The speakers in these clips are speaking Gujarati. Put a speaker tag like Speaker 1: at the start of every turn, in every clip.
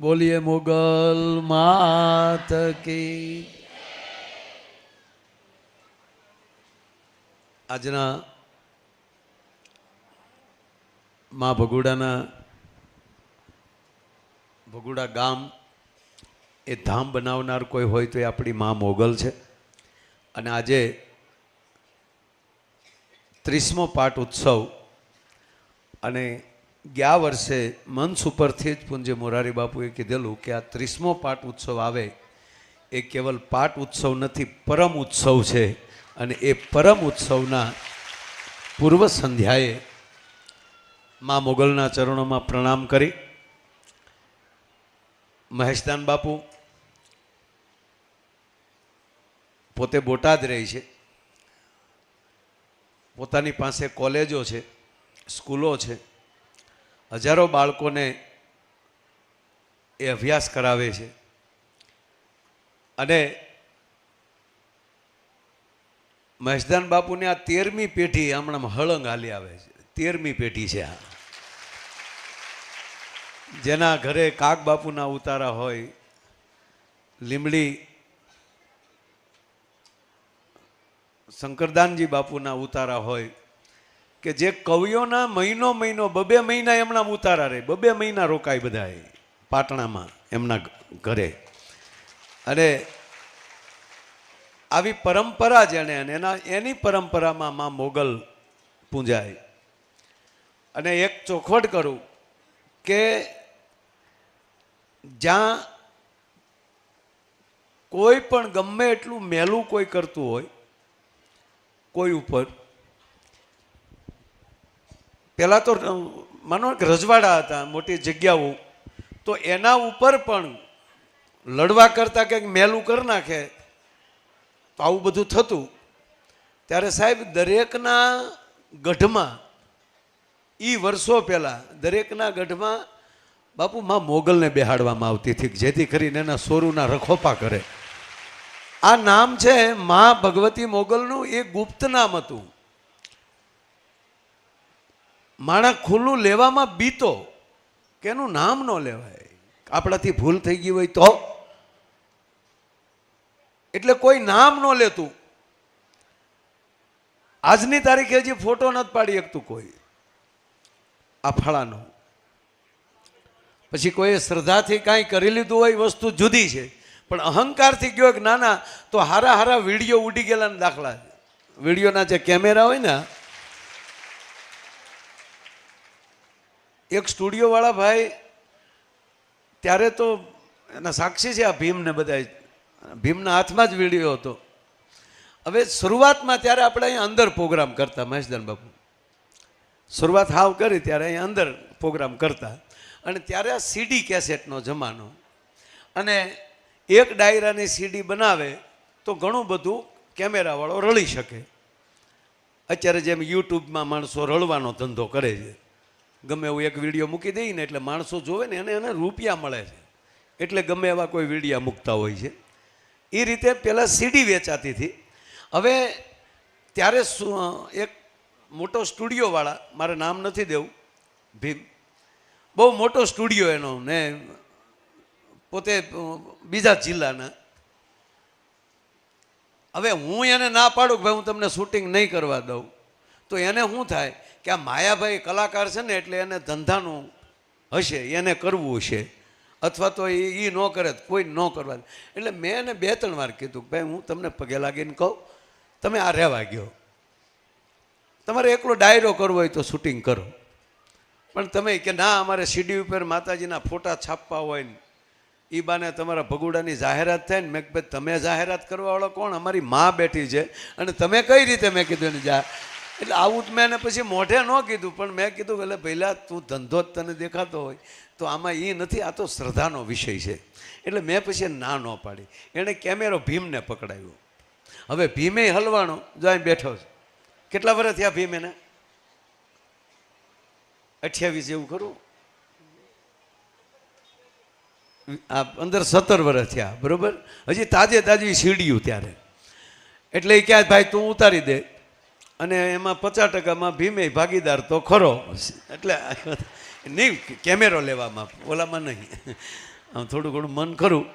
Speaker 1: बोलिए मुगल मात की। આજના માં ભગુડાના ભગુડા ગામ એ ધામ બનાવનાર કોઈ હોય તો એ આપણી માં મોગલ છે. અને આજે 30મો પાટ ઉત્સવ અને ગયા વર્ષે મંચ ઉપરથી જ પૂજ્ય મોરારી બાપુએ કીધેલું કે આ 30મો પાટ ઉત્સવ આવે એ કેવલ પાટ ઉત્સવ નથી, પરમ ઉત્સવ છે. અને એ પરમ ઉત્સવના પૂર્વ સંધ્યાએ મા મોગલના ચરણોમાં પ્રણામ કરી મહેશદાન બાપુ પોતે બોટાદ રહે છે, પોતાની પાસે કોલેજો છે, સ્કૂલો છે, હજારો બાળકોને એ અભ્યાસ કરાવે છે. અને મહેશદાન બાપુને આ 13મી પેઢી હમણાં હળંગ હાલી આવે છે. 13મી પેઢી છે આ, જેના ઘરે કાક બાપુના ઉતારા હોય, લીમડી શંકરદાનજી બાપુના ઉતારા હોય, કે જે કવિઓના મહિનો 2 મહિના એમના ઉતારા રહે, 2 મહિના રોકાય બધા પાટણામાં એમના ઘરે. અને આવી પરંપરા જેને એની પરંપરામાં માં મોગલ પૂજાય. અને એક ચોખવટ કરું કે જ્યાં કોઈ પણ ગમે એટલું મેલું કોઈ કરતું હોય કોઈ ઉપર, પહેલાં તો માનો કે રજવાડા હતા, મોટી જગ્યાઓ, તો એના ઉપર પણ લડવા કરતાં કંઈક મેલું કરી નાખે તો આવું બધું થતું. ત્યારે સાહેબ દરેકના ગઢમાં વર્ષો પહેલાં દરેકના ગઢમાં બાપુ માં મોગલને બેહાડવામાં આવતી હતી, જેથી કરીને એના સોરુના રખોપા કરે. આ નામ છે માં ભગવતી મોગલનું, એ ગુપ્ત નામ હતું. માણસ ખુલ્લું લેવામાં બીતો કે એનું નામ ન લેવાય, આપણાથી ભૂલ થઈ ગઈ હોય તો. એટલે કોઈ નામ ન લેતું. આજની તારીખે હજી ફોટો નથી પાડી શકતું કોઈ આ ફળાનો. પછી કોઈ શ્રદ્ધાથી કાંઈ કરી લીધું હોય વસ્તુ જુદી છે, પણ અહંકારથી ગયો કે નાના તો હારા વિડીયો ઉડી ગયેલા દાખલા. વિડીયોના જે કેમેરા હોય ને, એક સ્ટુડિયો વાળા ભાઈ ત્યારે તો એના સાક્ષી છે આ ભીમને બધા, ભીમના હાથમાં જ વિડીયો હતો. હવે શરૂઆતમાં ત્યારે આપણે અહીંયા અંદર પ્રોગ્રામ કરતા, મહેશદાન બાપુ શરૂઆત હાવ કરી ત્યારે અહીંયા અંદર પ્રોગ્રામ કરતા. અને ત્યારે આ સીડી કેસેટનો જમાનો, અને એક ડાયરાની સીડી બનાવે તો ઘણું બધું કેમેરાવાળો રળી શકે. અત્યારે જેમ યુટ્યુબમાં માણસો રળવાનો ધંધો કરે છે, ગમે એવું એક વિડીયો મૂકી દઈએ ને એટલે માણસો જોવે ને એને રૂપિયા મળે છે, એટલે ગમે એવા કોઈ વિડીયા મૂકતા હોય છે. એ રીતે પહેલાં સીડી વેચાતી હતી. હવે ત્યારે એક મોટો સ્ટુડિયોવાળા, મારે નામ નથી દેવું, ભીમ, બહુ મોટો સ્ટુડિયો એનો, ને પોતે બીજા જિલ્લાના. હવે હું એને ના પાડું કે ભાઈ હું તમને શૂટિંગ નહીં કરવા દઉં, તો એને શું થાય કે આ માયાભાઈ કલાકાર છે ને એટલે એને ધંધાનું હશે, એને કરવું હશે, અથવા તો એ ન કરે કોઈ ન કરવા. એટલે મેં એને 2-3 વાર કીધું કે ભાઈ હું તમને પગે લાગીને કહું, તમે આ રહેવા ગયો, તમારે એકલો ડાયરો કરવો હોય તો શૂટિંગ કરો, પણ તમે કે ના અમારે સીડી ઉપર માતાજીના ફોટા છાપવા હોય ને એ બાને તમારા ભગુડાની જાહેરાત થાય ને. મેં ભાઈ તમે જાહેરાત કરવાવાળો કોણ? અમારી માં બેઠી છે, અને તમે કઈ રીતે? મેં કીધું ને જા. એટલે આવું જ મેં એને પછી મોઢે ન કીધું, પણ મેં કીધું એટલે પહેલાં તું ધંધો જ તને દેખાતો હોય તો આમાં એ નથી, આ તો શ્રદ્ધાનો વિષય છે. એટલે મેં પછી ના ન પાડી. એણે કેમેરો ભીમને પકડાવ્યો. હવે ભીમે હલવાનો, જો અહીં બેઠો છે. કેટલા વર્ષ થયા ભીમ? એને 28 જેવું ખરું, આ અંદર 17 વર્ષ થયા, બરોબર. હજી તાજી સીડીયું ત્યારે. એટલે એ ક્યાં ભાઈ તું ઉતારી દે, અને એમાં 50% ભીમે ભાગીદાર તો ખરો. એટલે નહીં કેમેરો લેવામાં, ઓલામાં નહીં. આમ થોડું ઘણું મન કરું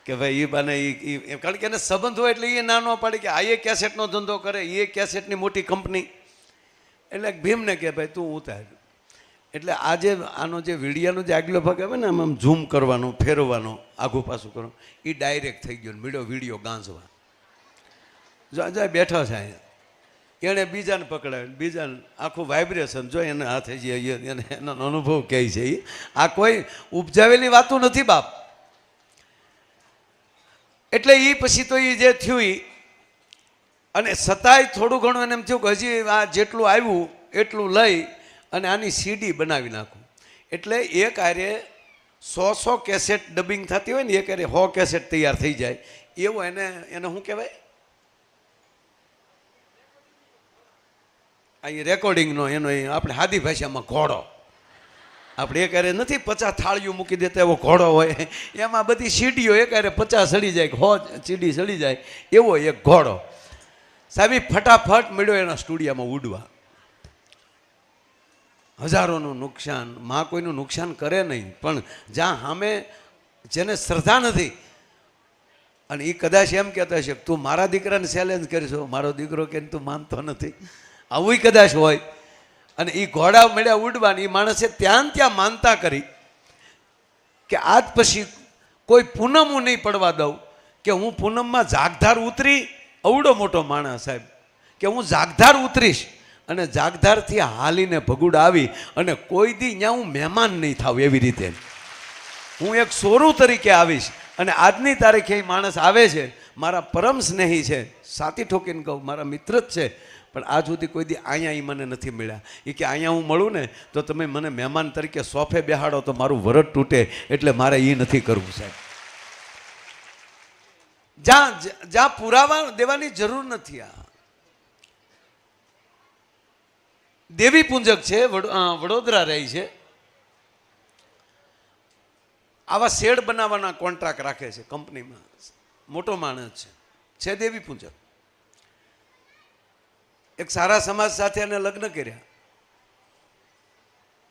Speaker 1: કે ભાઈ એ બાને કારણ કે એને સંબંધ હોય એટલે એ ના ન પાડે કે આ એ કેસેટનો ધંધો કરે, એ કેસેટની મોટી કંપની. એટલે ભીમને કે ભાઈ તું ઉતાર. એટલે આજે આનો જે વિડીયાનો જે આગલો ભાગ આવે ને આમ ઝૂમ કરવાનો, ફેરવવાનો, આઘું પાછું કરવાનું, એ ડાયરેક્ટ થઈ ગયો. વિડીયો ગાંસવા જો બેઠા છે અહીંયા, એણે બીજાને પકડાવ્યું, બીજાને આખું વાઇબ્રેશન જો એને હાથે જે એને એનો અનુભવ કહે છે. એ આ કોઈ ઉપજાવેલી વાતો નથી બાપ. એટલે એ પછી તો એ જે થયું એ, અને છતાંય થોડું ઘણું એને એમ થયું કે હજી આ જેટલું આવ્યું એટલું લઈ અને આની સીડી બનાવી નાખું. એટલે એક આરે 100 કેસેટ ડબિંગ થતી હોય ને, એક આરે 100 કેસેટ તૈયાર થઈ જાય એવું એને શું કહેવાય, અહીં રેકોર્ડિંગનો એનો આપણે સાદી ભાષામાં ઘોડો. આપણે એક આરે નથી 50 થાળીઓ મૂકી દેતા એવો ઘોડો હોય, એમાં બધી સીડીઓ એક આરે 50 સડી જાય, 100 સીડી સડી જાય એવો એક ઘોડો. સાહેબ ફટાફટ મળ્યો એના સ્ટુડિયોમાં ઉડવા. હજારોનું નુકસાન. માં કોઈનું નુકસાન કરે નહીં, પણ જ્યાં સામે જેને શ્રદ્ધા નથી, અને એ કદાચ એમ કહેતા હશે તું મારા દીકરાને ચેલેન્જ કરીશો, મારો દીકરો કે તું માનતો નથી, આવું કદાચ હોય. અને એ ઘોડા મળ્યા ઉડવાની, એ માણસે ત્યાં માનતા કરી કે આજ પછી કોઈ પૂનમ હું નહીં પડવા દઉં, કે હું પૂનમમાં જાગધાર ઉતરી. અવડો મોટો માણસ સાહેબ કે હું જાગધાર ઉતરીશ અને જાગધારથી હાલીને ભગુડ આવી અને કોઈ દી ત્યાં હું મહેમાન નહીં થાવ, એવી રીતે હું એક સોરું તરીકે આવીશ. અને આજની તારીખે એ માણસ આવે છે, મારા પરમ સ્નેહી છે, સાથી ઠોકીને કહું મારા મિત્ર જ છે, પણ આજ સુધી કોઈ દી અહીંયા એ મને નથી મળ્યા. એ કે અહીંયા હું મળું ને તો તમે મને મહેમાન તરીકે સોફે બેહાડો તો મારું વરદ તૂટે, એટલે મારે એ નથી કરવું સાહેબ. જ્યાં પુરાવા દેવાની જરૂર નથી. આ દેવી પુંજક છે, વડોદરા રહી છે, આવા શેડ બનાવવાના કોન્ટ્રાક્ટ રાખે છે કંપનીમાં, મોટો માણસ છે દેવી પુંજક. એક સારા સમાજ સાથે એને લગ્ન કર્યા,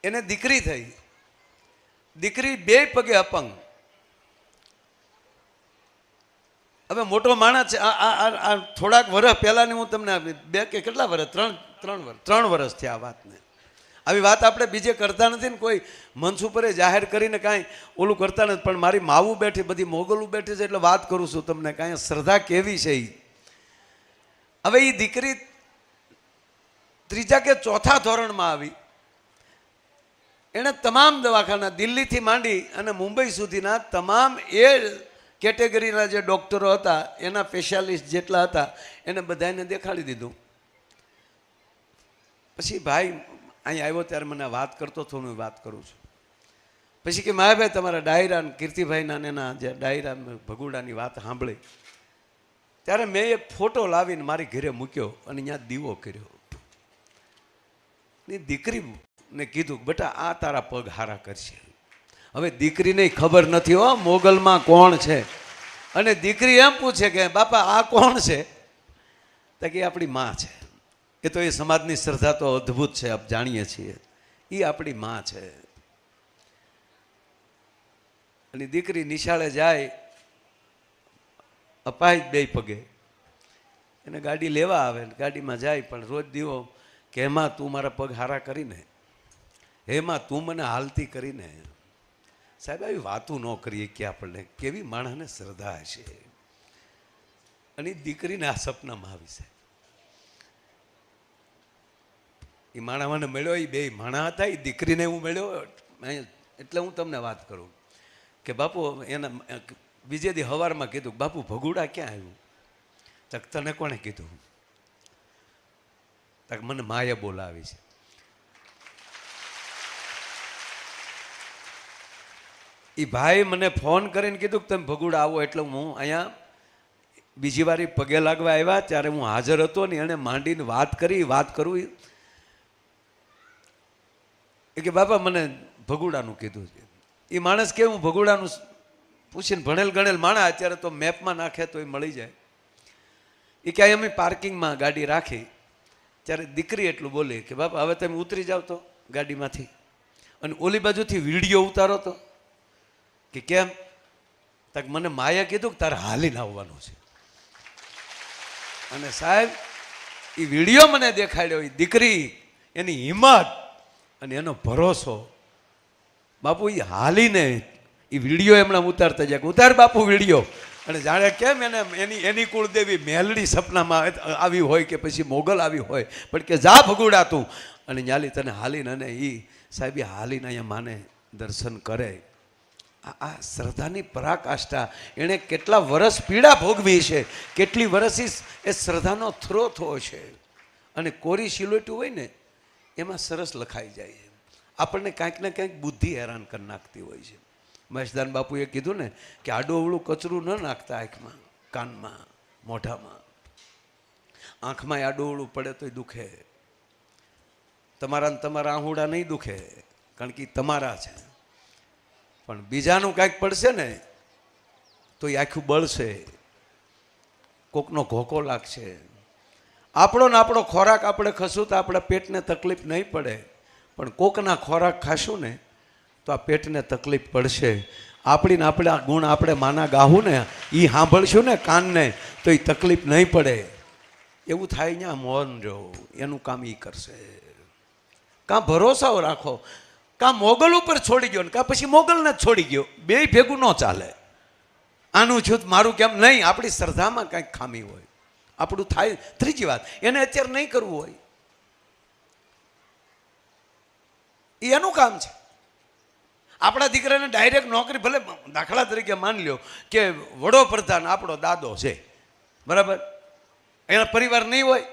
Speaker 1: એને દીકરી થઈ. દીકરી 2 પગે અપંગ. હવે મોટો માણસ છે. આ થોડાક વર્ષ પહેલાની હું તમને 2 કે કેટલા વર્ષ 3 વર્ષ થયા આ વાતને. આવી વાત આપણે બીજે કરતા નથી ને, કોઈ મંચ ઉપર જાહેર કરીને કાંઈ ઓલું કરતા નથી, પણ મારી માવું બેઠી, બધી મોગલું બેઠી છે એટલે વાત કરું છું તમને. કાંઈ શ્રદ્ધા કેવી છે એ. હવે એ દીકરી 3જા કે 4થા ધોરણમાં આવી. એણે તમામ દવાખાના દિલ્હીથી માંડી અને મુંબઈ સુધીના તમામ એ કેટેગરીના જે ડૉક્ટરો હતા, એના સ્પેશિયાલિસ્ટ જેટલા હતા, એને બધાને દેખાડી દીધું. પછી ભાઈ અહીં આવ્યો ત્યારે મને વાત કરતો હતો, હું વાત કરું છું. પછી કે માયાભાઈ તમારા ડાયરા કીર્તિભાઈના એના જે ડાયરા ભગુડાની વાત સાંભળી ત્યારે મેં એક ફોટો લાવીને મારી ઘરે મૂક્યો અને અહીંયા દીવો કર્યો. દીકરીને કીધું બેટા આ તારા પગ હારા કરશે. હવે દીકરીને ખબર નથી હો મોગલમાં કોણ છે, અને દીકરી એમ પૂછે કે બાપા આ કોણ છે, તો કે આપણી માં છે. એ તો એ સમાજની શ્રદ્ધા તો અદ્ભુત છે, આપ જાણીએ છીએ. એ આપણી માં છે. અને દીકરી નિશાળે જાય, અપાય 2 પગે, એને ગાડી લેવા આવે, ગાડીમાં જાય, પણ રોજ દીવો કે હેમાં તું મારા પગ હારા કરીને, હેમાં તું મને હાલતી કરીને. સાહેબ આવી વાતું ન કરીએ કે આપણને કેવી માણસને શ્રદ્ધા હશે. અને દીકરીને આ સપનામાં આવી છે. એ માણા મને મળ્યો, એ 2 માણા હતા, એ દીકરીને હું મળ્યો. એટલે હું તમને વાત કરું કે બાપુ એના બીજે દી સવારમાં કીધું બાપુ ભગુડા ક્યાં આવ્યું? તક તને કોણે કીધું? તક મને માએ બોલાવી છે. એ ભાઈ મને ફોન કરીને કીધું કે તમે ભગુડા આવો, એટલે હું અહીંયા બીજી વાર પગે લાગવા આવ્યા ત્યારે હું હાજર હતો ને. એણે માંડીને વાત કરી, વાત કરું એ કે બાપા મને ભગુડાનું કીધું છે. એ માણસ કે હું ભગુડાનું પૂછીને ભણેલ ગણેલ માણા, અત્યારે તો મેપમાં નાખે તો એ મળી જાય. એ ક્યાંય અમે પાર્કિંગમાં ગાડી રાખી ત્યારે દીકરી એટલું બોલી કે બાપા હવે તમે ઉતરી જાઓ તો ગાડીમાંથી, અને ઓલી બાજુથી વિડીયો ઉતારો તો. કે કેમ? તક મને માએ કીધું કે તારે હાલીને આવવાનું છે. અને સાહેબ એ વિડીયો મને દેખાડ્યો, એ દીકરી, એની હિંમત અને એનો ભરોસો. બાપુ એ હાલીને એ વિડીયો એમણે ઉતારતા જાય, ઉતાર બાપુ વિડીયો. અને જાણે કેમ એને એની કુળદેવી મેલડી સપનામાં આવી હોય કે પછી મોગલ આવી હોય, પણ કે જા ભગુડા તું, અને ન્યાલી તને હાલીને. અને એ સાહેબ હાલીને અહીંયા માને દર્શન કરે. આ શ્રદ્ધાની પરાકાષ્ઠા. એણે કેટલા વર્ષ પીડા ભોગવી છે, કેટલી વર્ષ એ શ્રદ્ધાનો થ્રો થયો છે. અને કોરી સિલોટું હોય ને એમાં સરસ લખાઈ જાય. આપણને કાંઈક ને કાંઈક બુદ્ધિ હેરાન કરી નાખતી હોય છે. મહેશદાન બાપુએ કીધું ને કે આડું અવળું કચરું ન નાખતા આંખમાં, કાનમાં, મોઢામાં. આંખમાં આડું અવળું પડે તોય દુખે. તમારા આહુડા નહીં દુખે, કારણ કે તમારા છે. પણ બીજાનું કાંઈક પડશે ને તો એ આખું બળશે, કોકનો ઘોકો લાગશે. આપણો ને આપણો ખોરાક આપણે ખશું તો આપણા પેટને તકલીફ નહીં પડે, પણ કોકના ખોરાક ખાશું ને તો આ પેટને તકલીફ પડશે. આપણીને આપણે આ ગુણ આપણે માના ગાવું ને એ સાંભળશું ને કાનને તો એ તકલીફ નહીં પડે. એવું થાય ત્યાં મૌન રહો, એનું કામ એ કરશે. કાં ભરોસાઓ રાખો, કાં મોગલ ઉપર છોડી ગયો ને કાં પછી મોગલને જ છોડી ગયો. બે ભેગું ન ચાલે. આનું છું મારું કેમ નહીં, આપણી શ્રદ્ધામાં કાંઈક ખામી હોય, આપણું થાય. ત્રીજી વાત, એને અત્યારે નહીં કરવું હોય, એ એનું કામ છે. આપણા દીકરાને ડાયરેક્ટ નોકરી, ભલે દાખલા તરીકે માની લ્યો કે વડોપ્રધાન આપણો દાદો છે, બરાબર, એના પરિવાર નહીં હોય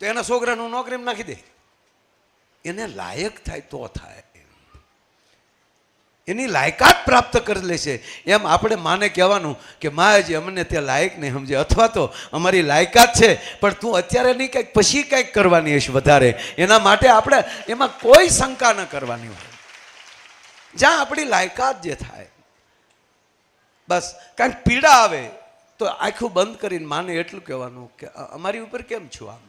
Speaker 1: તો એના છોકરાનું નોકરીમાં નાખી દે. એને લાયક થાય તો થાય, એની લાયકાત પ્રાપ્ત કરી લેશે. એમ આપણે માને કહેવાનું કે માં હજી અમને ત્યાં લાયક નહીં સમજે, અથવા તો અમારી લાયકાત છે પણ તું અત્યારે નહીં, કંઈક પછી કંઈક કરવાની હશે વધારે. એના માટે આપણે એમાં કોઈ શંકા ન કરવાની હોય. જ્યાં આપણી લાયકાત જે થાય, બસ કાંઈક પીડા આવે તો આખું બંધ કરીને માને એટલું કહેવાનું કે અમારી ઉપર કેમ છું આમ,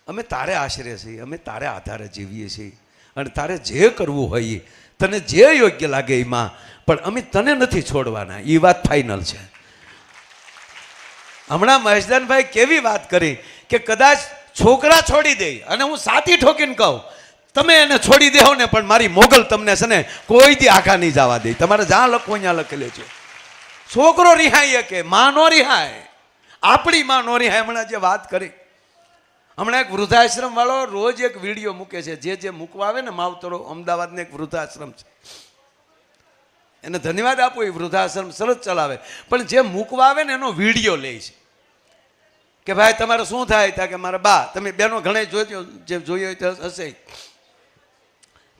Speaker 1: અમે તારે આશરે છીએ, અમે તારે આધારે જીવીએ છીએ, અને તારે જે કરવું હોય તને જે યોગ્ય લાગે એમાં, પણ અમે તને નથી છોડવાના. એ વાત ફાઇનલ છે. હમણાં મહેશદાનભાઈ કેવી વાત કરી કે કદાચ છોકરા છોડી દે, અને હું સાથી ઠોકીને કહું તમે એને છોડી દેહો ને પણ મારી મોગલ તમને છે ને કોઈ દી આખા નહીં જવા દે. તમારે જ્યાં લખો ત્યાં લખી લેજો. છોકરો રિહાય કે માં નો રિહાય, આપણી માં નો રિહાય. હમણાં જે વાત કરી, હમણાં એક વૃદ્ધાશ્રમ વાળો રોજ એક વિડીયો મૂકે છે. જે મૂકવા આવે ને માવતરો, અમદાવાદને એક વૃદ્ધાશ્રમ છે, એને ધન્યવાદ આપો, એ વૃદ્ધાશ્રમ સરસ ચલાવે. પણ જે મૂકવા આવે ને એનો વિડીયો લે છે કે ભાઈ તમારે શું થાય? ત્યાં કે મારા બા, તમે બેનો ઘણા જોજો, જે જોઈ હોય તો હશે,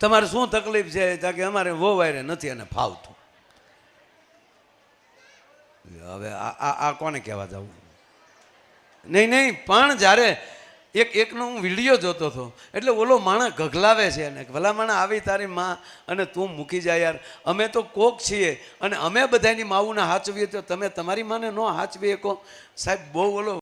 Speaker 1: તમારે શું તકલીફ છે? ત્યાં કે અમારે વોવાયરે નથી અને ફાવતું. હવે આ કોને કહેવા જવું? નહીં, પણ જ્યારે એકનો હું વિડીયો જોતો હતો એટલે ઓલો માણસ ગગલાવે છે અને ભલા માણસ આવી તારી માં અને તું મૂકી જાય યાર. અમે તો કોક છીએ અને અમે બધાની માવુને હાચવીએ તો તમે તમારી માને ન હાચવી શકો. સાહેબ બહુ ઓલો